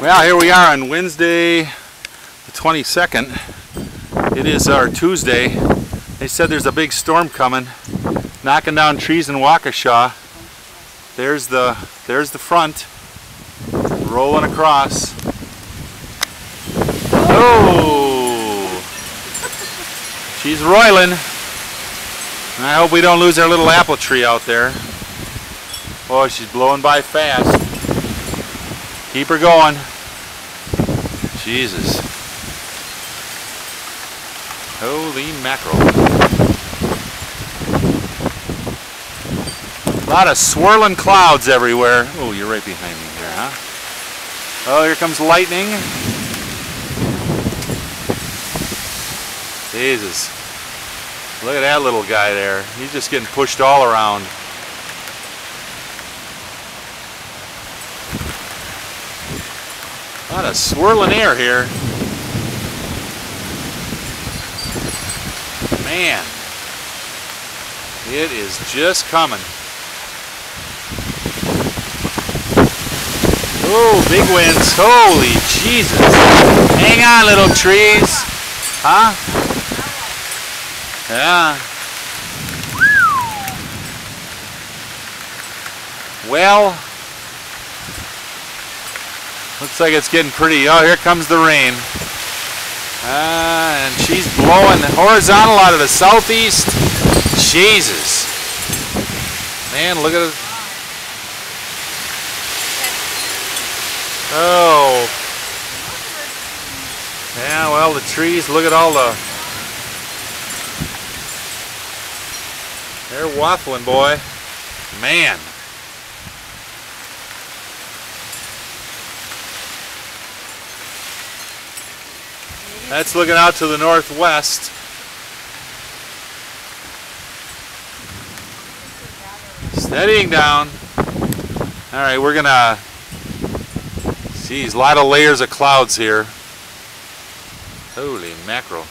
Well, here we are on Wednesday the 22nd. It is our Tuesday. They said there's a big storm coming, knocking down trees in Waukesha. There's the front, rolling across. Oh! She's roiling. And I hope we don't lose our little apple tree out there. Oh, she's blowing by fast. Keep her going. Jesus. Holy mackerel. A lot of swirling clouds everywhere. Oh, you're right behind me here, huh? Oh, here comes lightning. Jesus. Look at that little guy there. He's just getting pushed all around. A lot of swirling air here. Man, it is just coming. Oh, big winds. Holy Jesus. Hang on, little trees. Huh? Yeah. Well, looks like it's getting pretty. Oh, here comes the rain. And she's blowing horizontal out of the southeast. Jesus. Man, look at it. Oh. Yeah, well, the trees, look at all the... They're waffling, boy. Man. That's looking out to the northwest. Steadying down. All right, we're gonna see a lot of layers of clouds here. Holy mackerel.